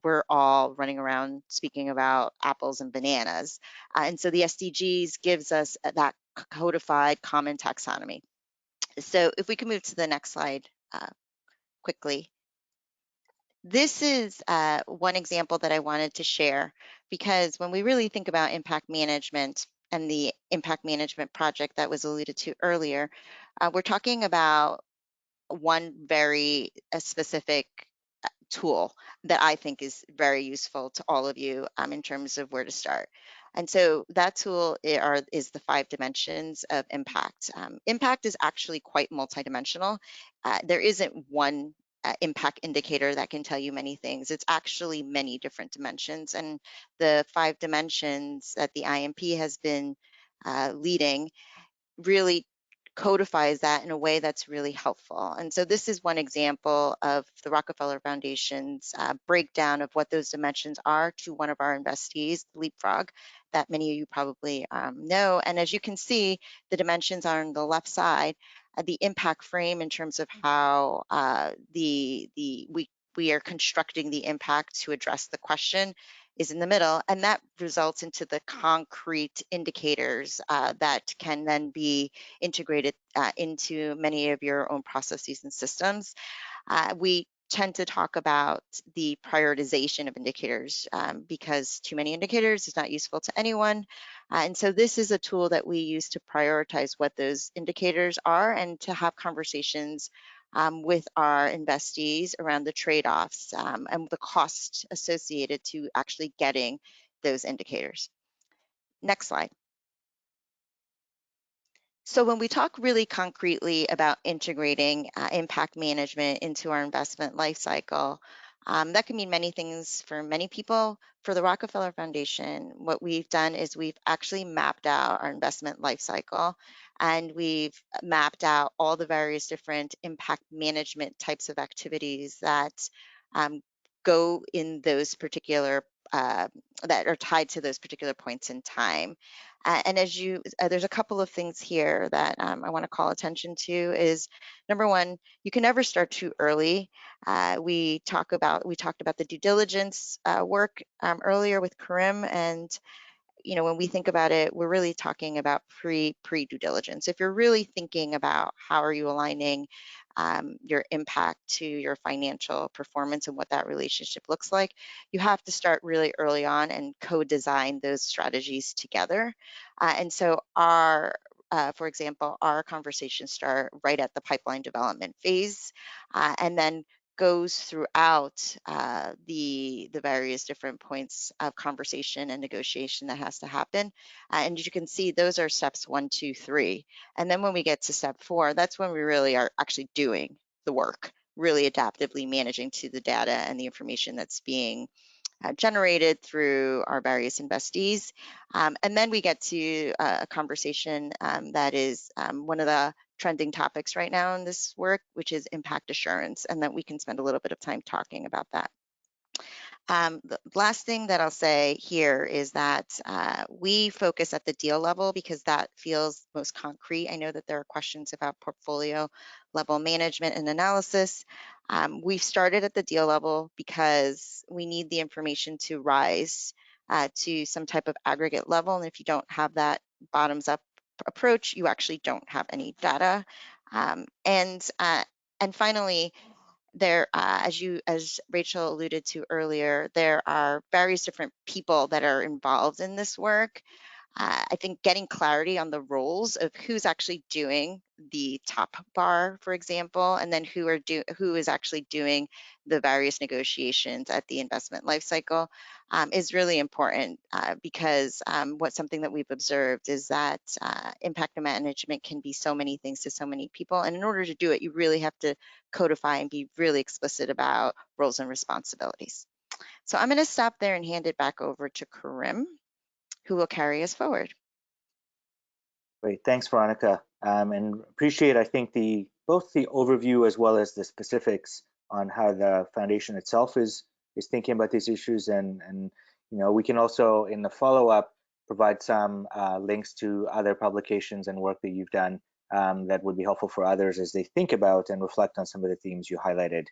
we're all running around speaking about apples and bananas. And so the SDGs gives us that codified common taxonomy. So if we can move to the next slide quickly. This is one example that I wanted to share, because when we really think about impact management and the impact management project that was alluded to earlier, we're talking about one very specific tool that I think is very useful to all of you in terms of where to start. And so that tool is the 5 dimensions of impact. Impact is actually quite multidimensional. There isn't one impact indicator that can tell you many things. It's actually many different dimensions. And the 5 dimensions that the IMP has been leading really codifies that in a way that's really helpful. And so this is one example of the Rockefeller Foundation's breakdown of what those dimensions are to one of our investees, Leapfrog, that many of you probably know. And as you can see, the dimensions are on the left side. The impact frame, in terms of how we are constructing the impact to address the question, is in the middle, and that results into the concrete indicators that can then be integrated into many of your own processes and systems. We tend to talk about the prioritization of indicators because too many indicators is not useful to anyone. And so this is a tool that we use to prioritize what those indicators are and to have conversations with our investees around the trade-offs and the cost associated to actually getting those indicators. Next slide. So when we talk really concretely about integrating impact management into our investment life cycle, that can mean many things for many people. For the Rockefeller Foundation, what we've done is we've actually mapped out our investment life cycle, and we've mapped out all the various different impact management types of activities that go in those particular that are tied to those particular points in time. And as there's a couple of things here that I want to call attention to is, number one, you can never start too early. We talked about the due diligence work earlier with Karim, and when we think about it, we're really talking about pre due diligence. If you're really thinking about how are you aligning your impact to your financial performance and what that relationship looks like, you have to start really early on and co-design those strategies together. And so for example, our conversations start right at the pipeline development phase, and then goes throughout the various different points of conversation and negotiation that has to happen. And you can see those are steps 1, 2, 3. And then when we get to step 4, that's when we really are actually doing the work, really adaptively managing to the data and the information that's being generated through our various investees. And then we get to a conversation that is one of the trending topics right now in this work, which is impact assurance, and that we can spend a little bit of time talking about that. The last thing that I'll say here is that we focus at the deal level because that feels most concrete. I know that there are questions about portfolio level management and analysis. We've started at the deal level because we need the information to rise to some type of aggregate level. And if you don't have that bottoms up approach, you actually don't have any data. And finally, there, as Rachel alluded to earlier, there are various different people that are involved in this work. I think getting clarity on the roles of who's actually doing the top bar, for example, and then who is actually doing the various negotiations at the investment lifecycle is really important because what's something that we've observed is that impact management can be so many things to so many people, and in order to do it, you really have to codify and be really explicit about roles and responsibilities. So I'm going to stop there and hand it back over to Karim, who will carry us forward. Great, thanks, Veronica, and appreciate, I think, both the overview as well as the specifics on how the foundation itself is thinking about these issues, and we can also in the follow-up provide some links to other publications and work that you've done that would be helpful for others as they think about and reflect on some of the themes you highlighted.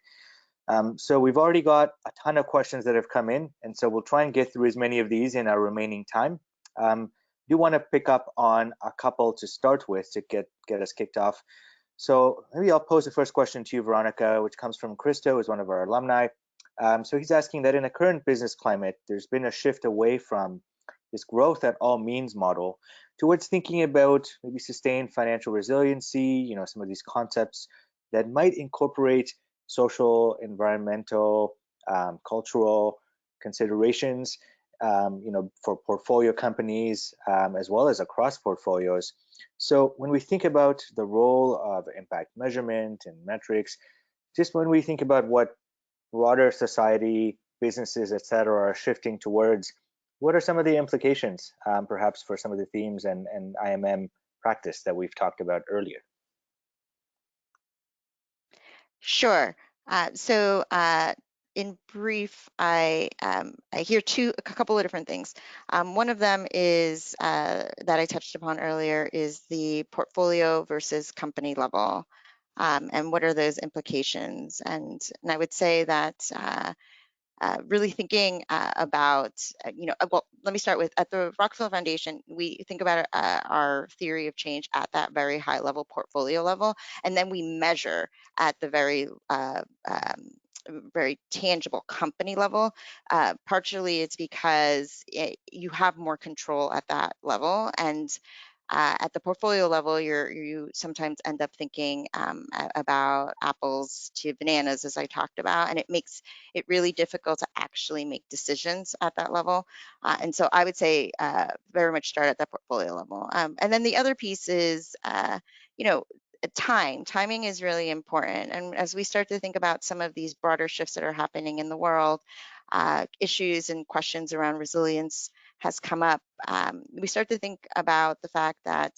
So we've already got a ton of questions that have come in, and so we'll try and get through as many of these in our remaining time. Do want to pick up on a couple to start with to get us kicked off. So maybe I'll pose the first question to you, Veronica, which comes from Christo, who's one of our alumni. So he's asking that in the current business climate, there's been a shift away from this growth at all means model towards thinking about maybe sustained financial resiliency, some of these concepts that might incorporate social, environmental, cultural considerations, for portfolio companies as well as across portfolios. So when we think about the role of impact measurement and metrics, just when we think about what broader society, businesses, et cetera, are shifting towards, what are some of the implications perhaps for some of the themes and IMM practice that we've talked about earlier? Sure. In brief, I hear a couple of different things. One of them is that I touched upon earlier is the portfolio versus company level, and what are those implications? And I would say that really thinking about, well, let me start with, at the Rockefeller Foundation, we think about our theory of change at that very high level portfolio level, and then we measure at the very very tangible company level. Partially it's because you have more control at that level, and At the portfolio level, you sometimes end up thinking about apples to bananas, as I talked about, and it makes it really difficult to actually make decisions at that level. And so I would say very much start at that portfolio level. And then the other piece is, you know, timing is really important. And as we start to think about some of these broader shifts that are happening in the world, issues and questions around resilience has come up, we start to think about the fact that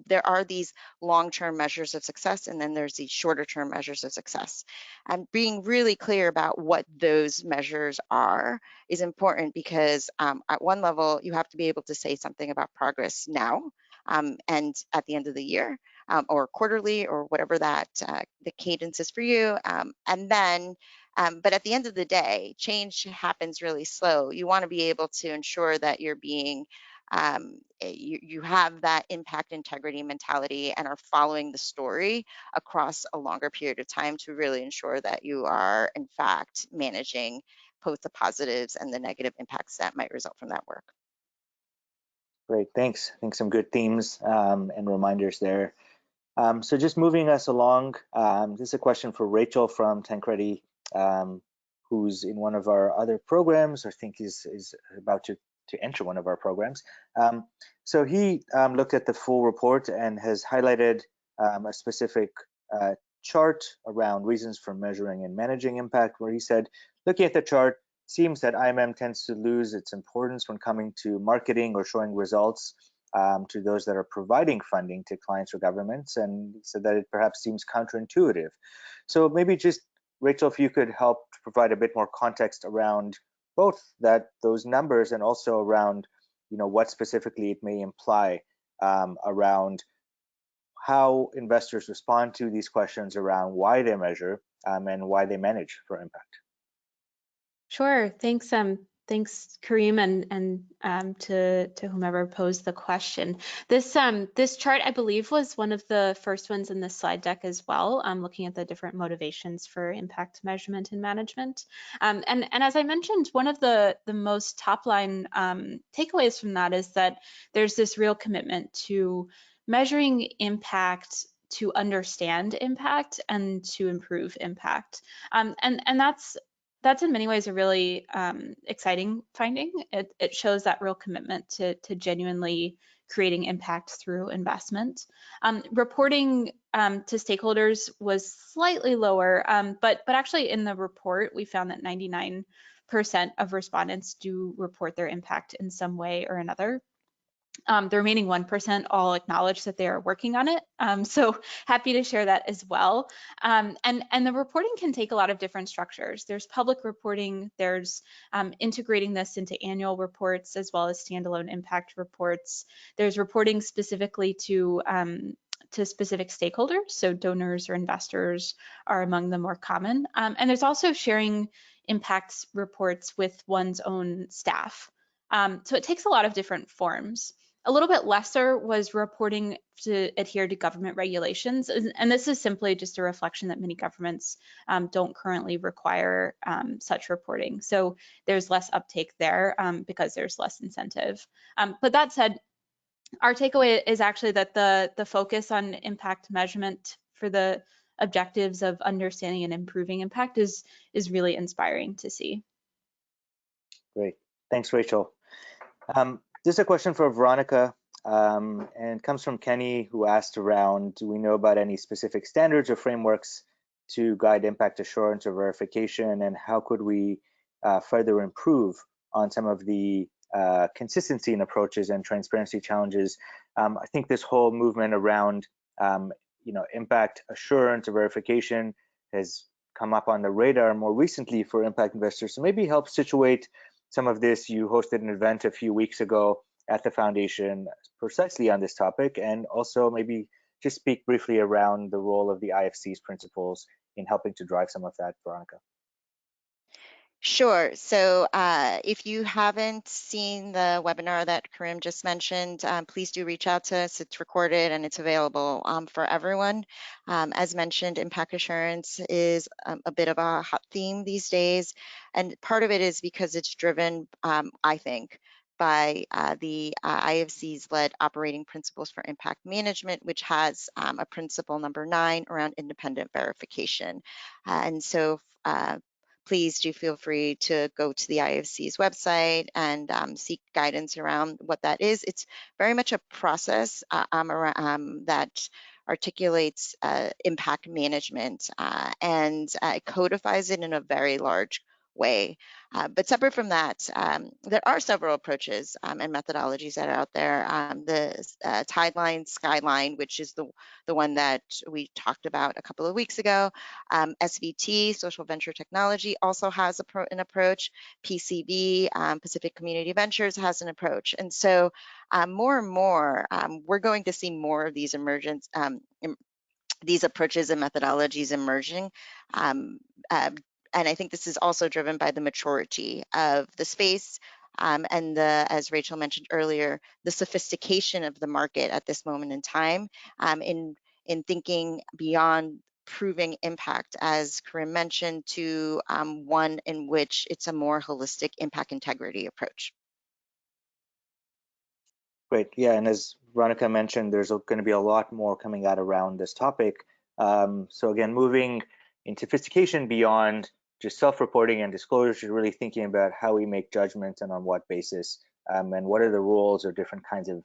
there are these long-term measures of success, and then there's these shorter-term measures of success. And being really clear about what those measures are is important, because at one level, you have to be able to say something about progress now and at the end of the year, or quarterly, or whatever that the cadence is for you. And then but at the end of the day, change happens really slow. You want to be able to ensure that you're being, you have that impact integrity mentality and are following the story across a longer period of time to really ensure that you are, in fact, managing both the positives and the negative impacts that might result from that work. Great, thanks. I think some good themes and reminders there. So just moving us along, this is a question for Rachel from Tancredi, who's in one of our other programs, or I think is about to enter one of our programs. So he looked at the full report and has highlighted a specific chart around reasons for measuring and managing impact, where he said, looking at the chart, seems that IMM tends to lose its importance when coming to marketing or showing results to those that are providing funding to clients or governments, and so that it perhaps seems counterintuitive. So maybe just, Rachel, if you could help to provide a bit more context around both those numbers, and also around, you know, what specifically it may imply around how investors respond to these questions around why they measure and why they manage for impact. Sure. Thanks. Thanks, Kareem, and to whomever posed the question. This chart, I believe, was one of the first ones in the slide deck as well, looking at the different motivations for impact measurement and management. And as I mentioned, one of the most top line takeaways from that is that there's this real commitment to measuring impact, to understand impact, and to improve impact. And that's in many ways a really exciting finding. It shows that real commitment to genuinely creating impact through investment. Reporting to stakeholders was slightly lower, but actually in the report, we found that 99% of respondents do report their impact in some way or another. The remaining 1% all acknowledge that they are working on it. So happy to share that as well. And the reporting can take a lot of different structures. There's public reporting, there's integrating this into annual reports as well as standalone impact reports. There's reporting specifically to specific stakeholders, so donors or investors are among the more common. And there's also sharing impacts reports with one's own staff. So it takes a lot of different forms. A little bit lesser was reporting to adhere to government regulations. And this is simply just a reflection that many governments don't currently require such reporting. So there's less uptake there because there's less incentive. But that said, our takeaway is actually that the focus on impact measurement for the objectives of understanding and improving impact is really inspiring to see. Great, thanks, Rachel. This is a question for Veronica, and comes from Kenny, who asked around, do we know about any specific standards or frameworks to guide impact assurance or verification, and how could we further improve on some of the consistency in approaches and transparency challenges? I think this whole movement around impact assurance or verification has come up on the radar more recently for impact investors. So maybe help situate some of this. You hosted an event a few weeks ago at the foundation precisely on this topic, and also maybe just speak briefly around the role of the IFC's principles in helping to drive some of that, Veronica. Sure. So if you haven't seen the webinar that Karim just mentioned, please do reach out to us. It's recorded and it's available for everyone. As mentioned, impact assurance is a bit of a hot theme these days. And part of it is because it's driven, I think, by the IFC's led Operating Principles for Impact Management, which has a principle number 9 around independent verification. And so please do feel free to go to the IFC's website and seek guidance around what that is. It's very much a process that articulates impact management and codifies it in a very large way. But separate from that, there are several approaches and methodologies that are out there. The Tideline Skyline, which is the one that we talked about a couple of weeks ago. SVT, Social Venture Technology, also has an approach. PCV, Pacific Community Ventures, has an approach. And so more and more, we're going to see more of these emergence, these approaches and methodologies emerging. And I think this is also driven by the maturity of the space and as Rachel mentioned earlier, the sophistication of the market at this moment in time in thinking beyond proving impact, as Karim mentioned, to one in which it's a more holistic impact integrity approach. Great. Yeah, and as Veronica mentioned, there's going to be a lot more coming out around this topic. So again, moving in sophistication beyond just self-reporting and disclosure, really thinking about how we make judgments and on what basis, and what are the rules or different kinds of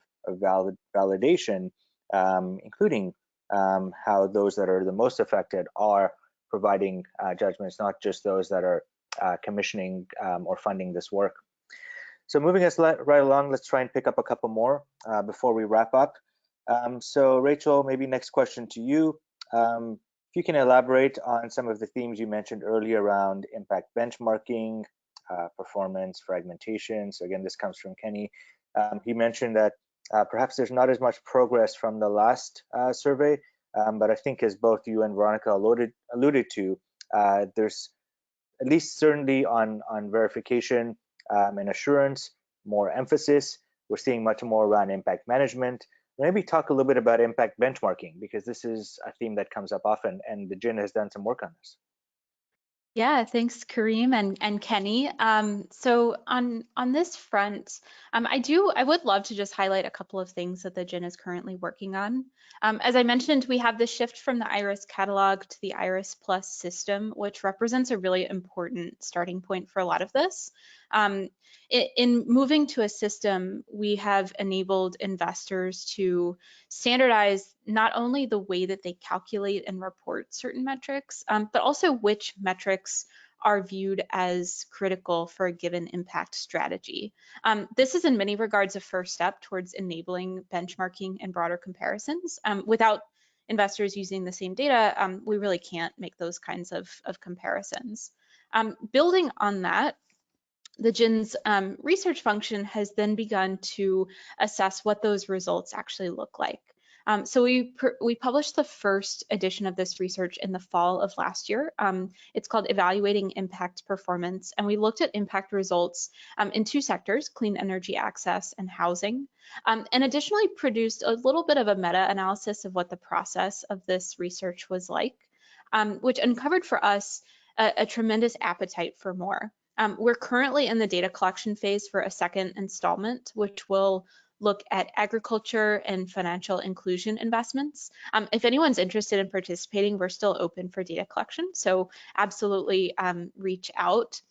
validation, including how those that are the most affected are providing judgments, not just those that are commissioning or funding this work. So moving us right along, let's try and pick up a couple more before we wrap up. So Rachel, maybe next question to you. If you can elaborate on some of the themes you mentioned earlier around impact benchmarking, performance, fragmentation. So again, this comes from Kenny. He mentioned that perhaps there's not as much progress from the last survey, but I think as both you and Veronica alluded to, there's at least certainly on verification and assurance, more emphasis. We're seeing much more around impact management. Maybe talk a little bit about impact benchmarking, because this is a theme that comes up often, and the GIN has done some work on this. Yeah, thanks, Karim and Kenny. So on this front, I would love to just highlight a couple of things that the GIN is currently working on. As I mentioned, we have the shift from the IRIS catalog to the IRIS Plus system, which represents a really important starting point for a lot of this. In moving to a system, we have enabled investors to standardize not only the way that they calculate and report certain metrics, but also which metrics are viewed as critical for a given impact strategy. This is in many regards a first step towards enabling benchmarking and broader comparisons. Without investors using the same data, we really can't make those kinds of comparisons. Building on that, the GIN's research function has then begun to assess what those results actually look like. So we published the first edition of this research in the fall of last year. It's called Evaluating Impact Performance, and we looked at impact results in two sectors, clean energy access and housing, and additionally produced a little bit of a meta-analysis of what the process of this research was like, which uncovered for us a tremendous appetite for more. We're currently in the data collection phase for a second installment, which will look at agriculture and financial inclusion investments. If anyone's interested in participating, we're still open for data collection, so absolutely reach out.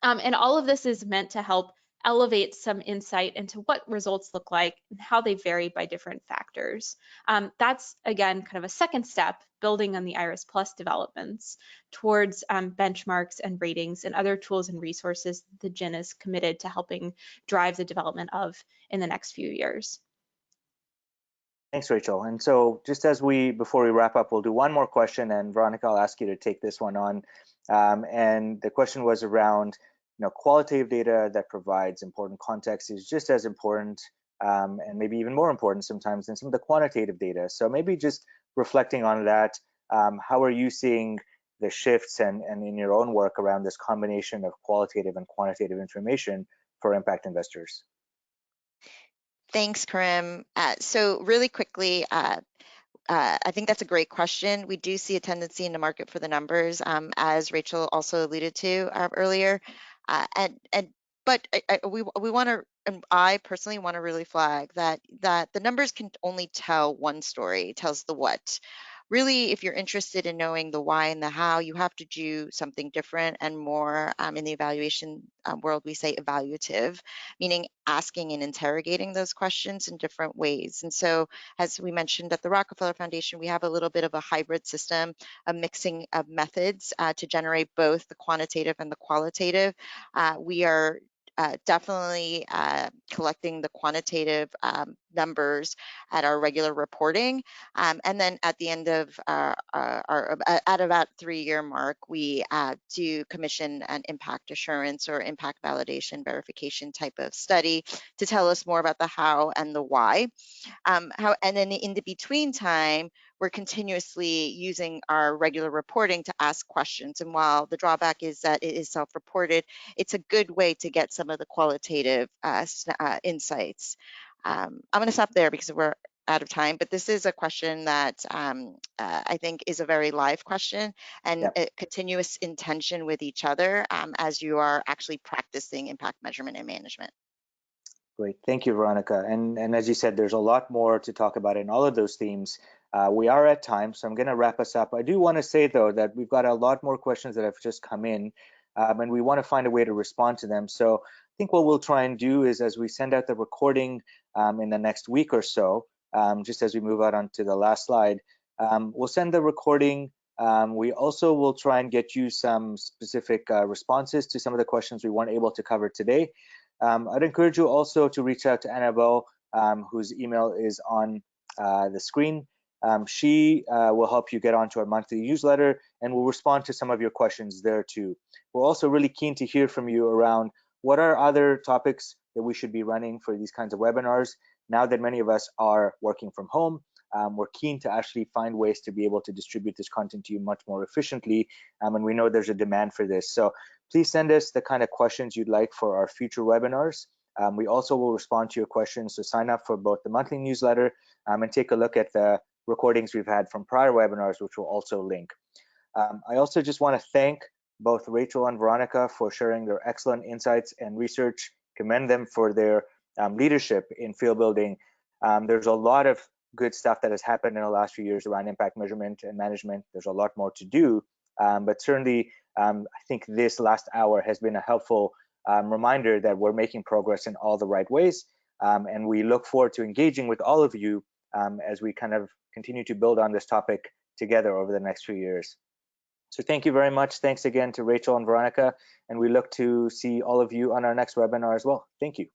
And all of this is meant to help elevate some insight into what results look like and how they vary by different factors. That's, again, kind of a second step, building on the IRIS Plus developments towards benchmarks and ratings and other tools and resources the GIN is committed to helping drive the development of in the next few years. Thanks, Rachel. And so just before we wrap up, we'll do one more question, and Veronica, I'll ask you to take this one on. And the question was around, qualitative data that provides important context is just as important and maybe even more important sometimes than some of the quantitative data. So maybe just reflecting on that, how are you seeing the shifts and in your own work around this combination of qualitative and quantitative information for impact investors? Thanks, Karim. So really quickly, I think that's a great question. We do see a tendency in the market for the numbers, as Rachel also alluded to earlier. And but we want to, and I personally want to really flag that the numbers can only tell one story. It tells the what. Really, if you're interested in knowing the why and the how, you have to do something different and more. In the evaluation world, we say evaluative, meaning asking and interrogating those questions in different ways. And so, as we mentioned at the Rockefeller Foundation, we have a little bit of a hybrid system, a mixing of methods to generate both the quantitative and the qualitative. We are definitely collecting the quantitative numbers at our regular reporting. And then at the end of at about 3-year mark, we do commission an impact assurance or impact validation verification type of study to tell us more about the how and the why. And then in the between time, we're continuously using our regular reporting to ask questions. And while the drawback is that it is self-reported, it's a good way to get some of the qualitative insights. I'm going to stop there because we're out of time, but this is a question that I think is a very live question and a continuous intention with each other as you are actually practicing impact measurement and management. Great, thank you, Veronica. And as you said, there's a lot more to talk about in all of those themes. We are at time, so I'm going to wrap us up. I do want to say, though, that we've got a lot more questions that have just come in, and we want to find a way to respond to them. So I think what we'll try and do is, as we send out the recording in the next week or so, just as we move out onto the last slide, we'll send the recording. We also will try and get you some specific responses to some of the questions we weren't able to cover today. I'd encourage you also to reach out to Annabelle, whose email is on the screen. She will help you get onto our monthly newsletter and will respond to some of your questions there too. We're also really keen to hear from you around what are other topics that we should be running for these kinds of webinars. Now that many of us are working from home, we're keen to actually find ways to be able to distribute this content to you much more efficiently, and we know there's a demand for this. So please send us the kind of questions you'd like for our future webinars. We also will respond to your questions, so sign up for both the monthly newsletter and take a look at the recordings we've had from prior webinars, which we'll also link. I also just want to thank both Rachel and Veronica for sharing their excellent insights and research, commend them for their leadership in field building. There's a lot of good stuff that has happened in the last few years around impact measurement and management. There's a lot more to do, but certainly I think this last hour has been a helpful reminder that we're making progress in all the right ways, and we look forward to engaging with all of you as we kind of continue to build on this topic together over the next few years. So thank you very much. Thanks again to Rachel and Veronica, and we look to see all of you on our next webinar as well. Thank you.